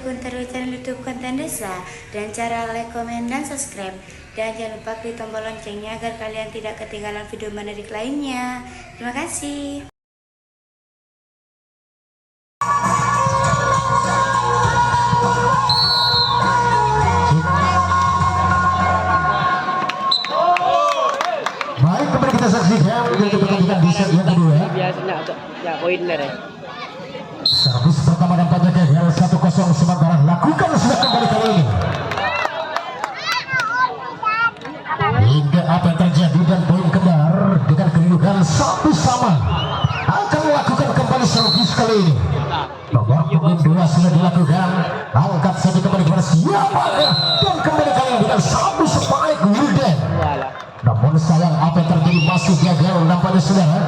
dukung terus channel YouTube Konten Desa dan cara like, komen, dan subscribe. Dan jangan lupa klik tombol loncengnya agar kalian tidak ketinggalan video menarik lainnya. Terima kasih. Baik, kembali kita saksikan untuk pertandingan di set yang kedua. Biasanya ya pointer ya. Servis pertama nampaknya gagal 1-0, sementara lakukan sudah kembali kali ini. Hingga apa yang terjadi dan poin kembar dengan kedudukan 1-1 akan melakukan kembali servis kali ini. Nomor punggung 2 sudah dilakukan, angkat saja kembali kepada siapa dan kembali kali ini dengan satu spike Wildan. Namun sayang apa yang terjadi masih gagal nampaknya saudara,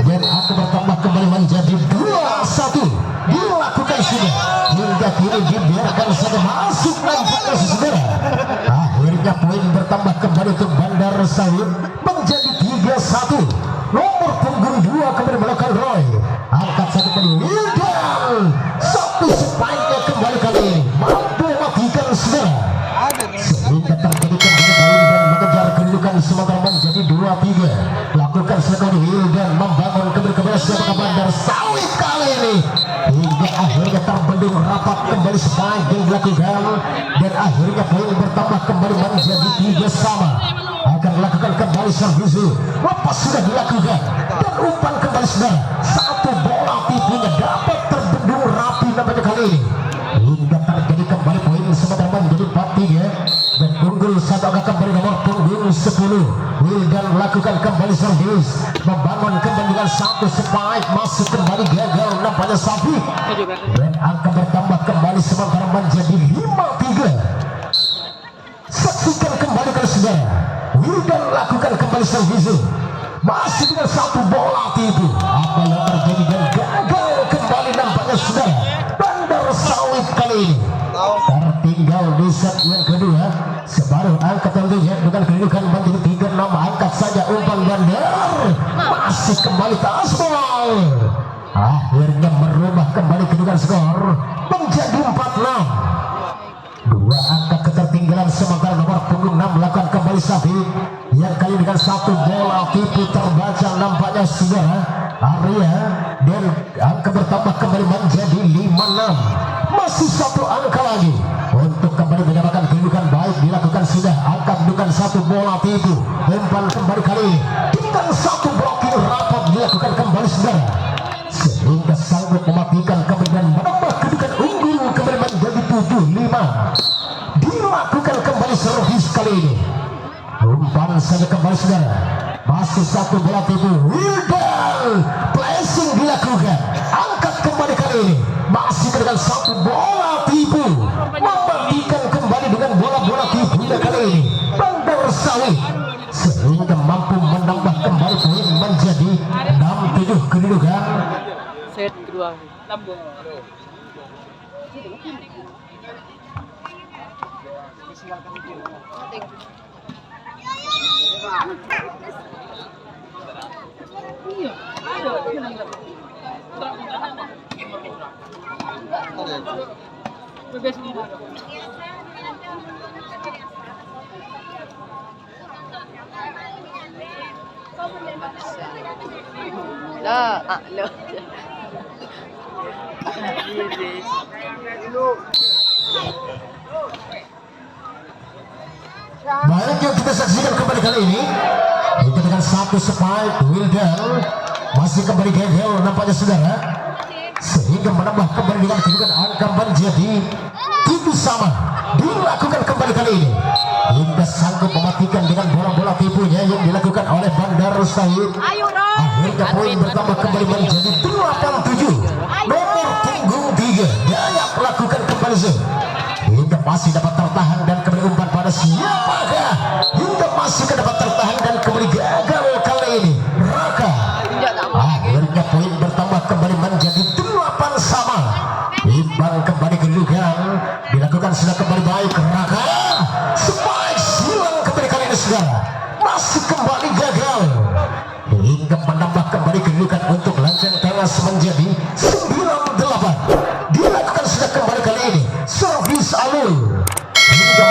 dan aku bertambah kembali menjadi 2-1 dilakukan sudah hingga kini dibiarkan saja masuk nampaknya saudara. Akhirnya poin bertambah kembali untuk Bandar Sawit menjadi 3-1. Nomor punggung 2 kembali melakukan Roy, angkat saja kembali Wildan, satu spike kembali kali ini mampu matikan saudara sehingga terjadi kembali poin dan mengejar kedudukan sementara menjadi 2-3. Lakukan sekali Wildan membangun kembali siapakah Bandar Sawit kali ini hingga akhirnya terbendung rapat kembali spike yang dilakukan dan akhirnya poin bertambah kembali menjadi 3-3. Akan melakukan kembali servis lepas sudah dilakukan dan umpan kembali saudara, satu bola tipunya dapat terbendung rapi nampaknya kali ini hingga terjadi kembali poin sementara menjadi 4-3 dan unggul satu angka kembali nomor punggung 10. Wildan lakukan kembali servis membangun kembali dengan satu spike masuk kembali gagal nampaknya Safi dan angka bertambah kembali sementara menjadi 5-3. Saksikan kembali ke saudara, Wildan lakukan kembali servis masih dengan satu bola tipu. Apa yang terjadi dan gagal kembali nampaknya saudara, Bandar Sawit kali ini tertinggal di set yang kedua. Sebaru angkat tentunya dengan kedudukan menjadi 3-6. Angkat saja umpan Bandar masih kembali taspol, akhirnya merubah kembali kedudukan skor menjadi 4-6. Dua angka ketertinggalan sementara nomor punggung 6 melakukan kembali Safi yang kali dengan satu bola tipu terbaca nampaknya saudara Arya dan angka bertambah kembali menjadi 5-6. Masih satu angka lagi untuk kembali menyamakan kedudukan baik dilakukan sudah angka kedudukan satu bola tipu umpan kembali kali ini dengan satu blocking rapat dilakukan kembali saudara sehingga sanggup mematikan kembali dan menambah kedudukan unggul kembali menjadi 7-5. Dilakukan kembali servis kali ini umpan saja kembali saudara, masih satu bola tipu Wildan placing dilakukan, angkat kembali kali ini masih dengan satu bola tipu mematikan kembali dengan bola-bola tipu kali ini Bandar Sawit sehingga mampu menambah kembali poin menjadi 6-7 kedudukan Set kedua. Baik yang kita saksikan kembali kali ini itu dengan satu spike Wildan masih kembali gagal nampaknya saudara sehingga menambah kembali dengan kedudukan angka menjadi 7-7 dilakukan kembali kali ini hingga sanggup mematikan dengan bola-bola tipunya yang dilakukan oleh Bandar Sawit. Akhirnya poin bertambah kembali menjadi 8-7. Nomor punggung 3 Dayak melakukan kembali hingga masih dapat tertahan dan kembali umpan pada siapakah hingga masih dapat tertahan dan kembali gagal kali ini Raka. Akhirnya poin bertambah kembali menjadi 8-8. Imbang kembali kedudukan dilakukan sudah kembali baik Raka, spike silang kembali kali ini saudara masih kembali gagal hingga menambah kembali kedudukan untuk Lanceng Teras menjadi 9-8. Dilakukan sudah kembali kali ini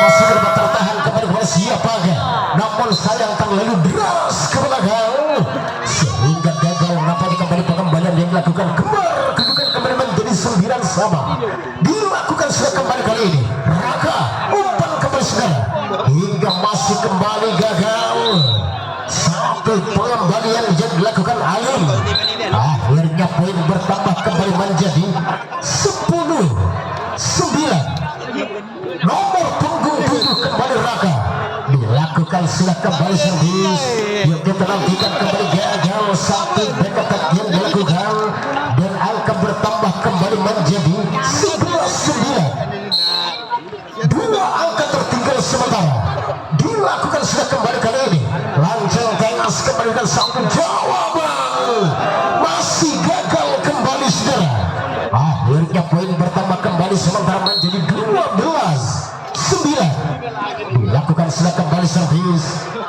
masih dapat tertahan kepada siapa namun sayang terlalu deras ke belakang sehingga gagal nampaknya kembali pengembalian yang dilakukan kedudukan kembali menjadi 9 sama dilakukan sudah kembali kali ini Raka umpan kembali saudara hingga masih kembali gagal satu pengembalian yang dilakukan Alim akhirnya poin bertambah kembali menjadi 10-9 nomor punggung 7 kembali Raka dilakukan sudah kembali servis yang kita nantikan kembali gagal satu back attack yang dilakukan dan angka bertambah kembali menjadi 11-9 dua angka tertinggal sementara dilakukan sudah kembali kali ini lanceng Tengas kembali dengan satu jawaban masih gagal kembali saudara akhirnya poin bertambah kembali sementara menjadi 12-9 dilakukan sudah kembali servis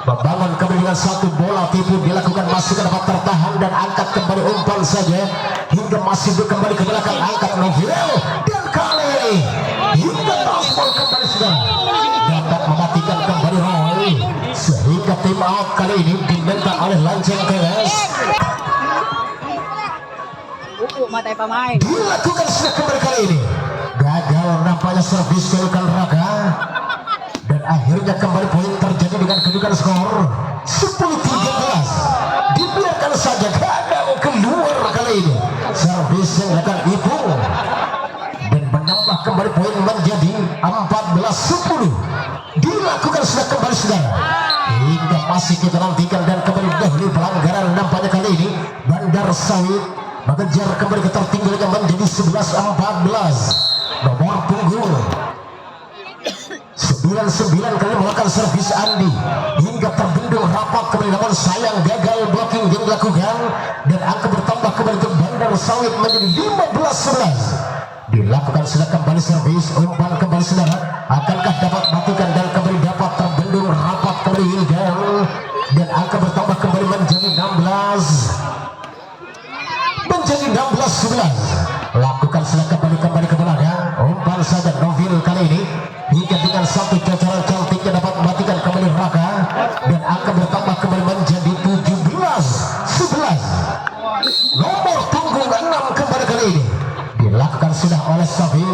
membangun kembali dengan satu bola tipu dilakukan masih dapat tertahan dan angkat kembali umpan saja hingga masih kembali ke belakang angkat Novel dan kali ini hingga transport kembali sudah dapat mematikan kembali Roy sehingga tim out kali ini diminta oleh Lanceng Tengas Matai pemain dilakukan sudah kembali kali ini gagal nampaknya servis dilakukan Raka dan akhirnya kembali poin terjadi dengan kedudukan skor 10-13 dibiarkan saja gagal keluar kali ini servis yang dilakukan Ipung dan menambah kembali poin menjadi 14-10 dilakukan sudah kembali saudara hingga masih kita nantikan dan kembali dahulu pelanggaran nampaknya kali ini Bandar Sawit mengejar kembali ketertinggalan menjadi 11-14 nomor punggung 99 kali melakukan servis Andi hingga terbendung rapat kembali namun sayang gagal blocking yang dilakukan dan angka bertambah kembali untuk Bandar Sawit menjadi 15-11 dilakukan sudah kembali servis umpan kembali saudara akankah dapat matikan dan kembali dapat terbendung rapat kembali hingga dan angka bertambah kembali menjadi 16-11 lakukan sudah kembali ke belakang umpan saja Novil kali ini hingga dengan satu cocoran cantiknya dapat mematikan kembali Raka dan angka bertambah kembali menjadi 17-11 nomor punggung 6 kembali kali ini dilakukan sudah oleh Safi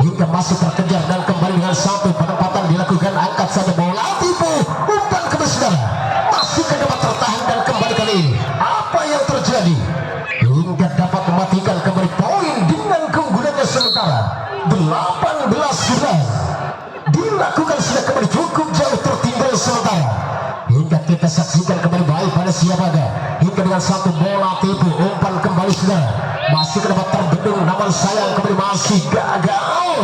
hingga masih terkejar dan kembali dengan satu penempatan dilakukan angkat saja bola tipu umpan kembali saudara masih dapat tertahan dan kembali kali ini apa yang terjadi hingga dapat mematikan kembali poin dengan keunggulannya sementara 18-11 dilakukan sudah kembali cukup jauh tertinggal sementara hingga kita saksikan kembali baik pada siapa hingga dengan satu bola tipu umpan kembali sudah masih dapat terbendung namun sayang kembali masih gagal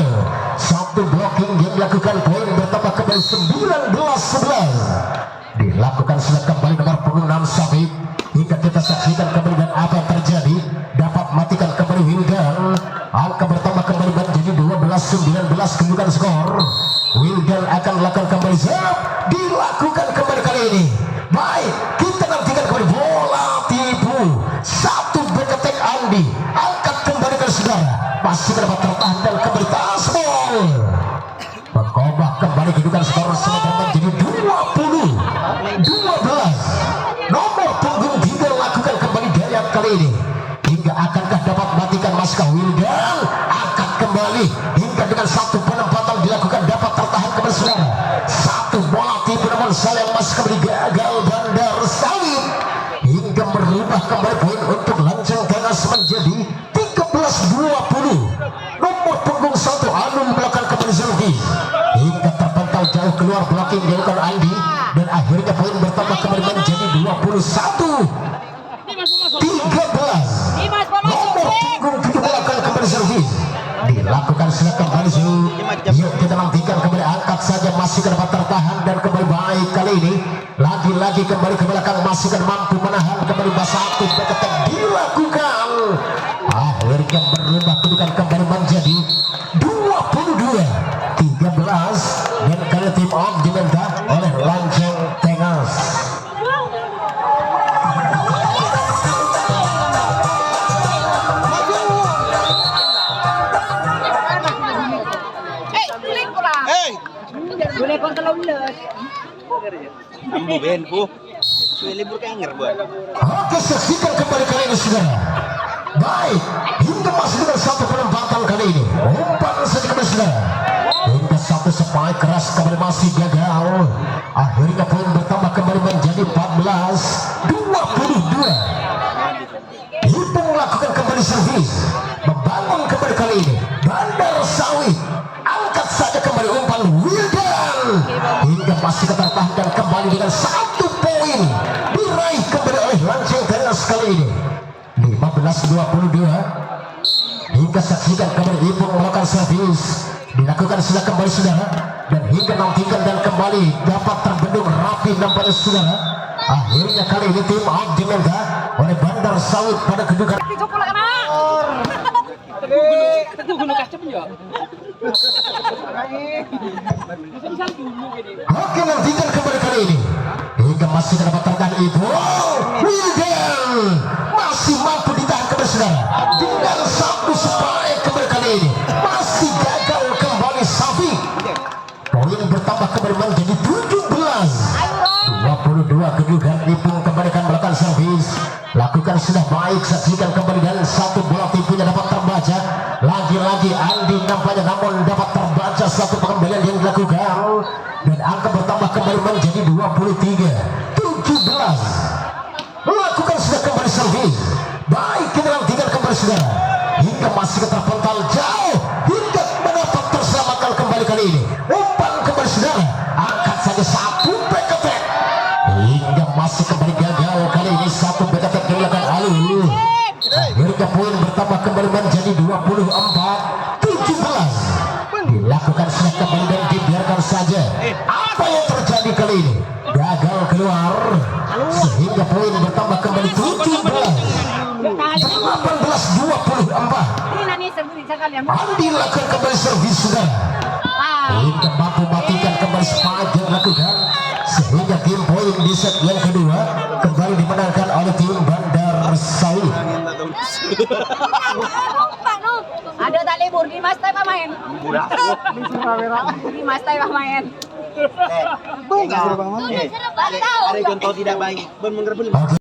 satu blocking yang dilakukan poin bertambah kembali 19-11 dilakukan sudah kembali nomor punggung 6 Sabit hingga kita saksikan kembali dan apa yang terjadi dapat matikan kembali Wildan angka bertambah kembali menjadi 12-19 kedudukan skor Wildan akan melakukan kembali siap dilakukan kembali kali ini baik kita nantikan kembali bola tipu satu back attack Andi angkat kembali ke saudara masih dapat tertahan dan kembali taspol berkobak kembali kedudukan skor sementara menjadi 20-12 nomor punggung 3 lakukan kembali Dayat kali ini hingga akankah dapat matikan Maska Wildan angkat kembali hingga dengan satu penempatan dilakukan dapat tertahan kembali saudara satu bola tipu namun sayang masih kembali gagal Bandar Sawit hingga merubah kembali poin untuk Lanceng Tengas menjadi 13-20 nomor punggung 1 Anum melakukan kembali servis hingga terpental jauh keluar blocking dilakukan Andi dan akhirnya poin bertambah kembali menjadi 21-13 nomor punggung 7 melakukan kembali servis dilakukan sudah kembali yuk kita nantikan kembali angkat saja masih dapat tertahan dan kembali baik kali ini lagi-lagi kembali ke belakang masih mampu menahan kembali satu back attack dilakukan akhirnya berubah kedudukan kembali menjadi 22-13 dan kali tim out diminta oleh Lanceng Tengas. Boleh kontrol ulet. Ambu benku. Sudah libur kenger buat. Oke, saksikan kembali kali ini saudara. Baik, hingga masih dengan satu penempatan kali ini. Umpan saja kembali saudara. Hingga satu spike keras kembali masih gagal. Akhirnya poin bertambah kembali menjadi 14-22. Ipung melakukan kembali servis, membangun kembali kali ini. Bandar Sawit angkat saja kembali umpan Wildan hingga masih tertahankan kembali dengan 1 poin diraih kembali oleh Lanceng Teras kali ini 15-22. Hingga saksikan kembali Ipung melakukan servis, dilakukan sudah kembali saudara, dan hingga nantikan dan kembali dapat terbendung rapi nampaknya saudara. Akhirnya kali ini tim Abdi Menta oleh Bandar Sawit pada kedudukan Teguh gunung kacem ya. Oke, nantikan kembali kali ini hingga masih dapat tertahan Ibu Wildan masih mampu ditahan kembali saudara dengan 1 spike kembali kali ini masih gagal kembali Safi. Poin bertambah kembali menjadi 17-22. Kedudukan Ipung kembali akan melakukan servis, lakukan sudah baik, saksikan kembali dan 1 bola tipunya dapat terbaca. Lagi-lagi Andi nampaknya namun dapat terbaca 1 pengembalian yang dilakukan dan angka bertambah kembali menjadi 23-17. Melakukan sudah kembali servis, baik kita nantikan kembali saudara hingga masih terpental jauh hingga mendapat terselamatkan kembali kali ini. Umpan kembali saudara, angkat saja 1 back attack hingga masih kembali gagal kali ini. 1 back attack di belakang Alu. Akhirnya poin bertambah kembali menjadi 24-17. Dilakukan sudah kembali dan dibiarkan saja. Apa yang terjadi kali ini? Gagal keluar sehingga poin bertambah kembali 18-24. Andi lakukan kembali servis saudara hingga mampu matikan kembali spike yang dilakukan sehingga tim poin di set yang kedua kembali dimenangkan oleh tim Bandar Sawit. Ada tak libur di Mas Tay pamain. Di Mas Tay pamain. Ada contoh tidak baik. Oke.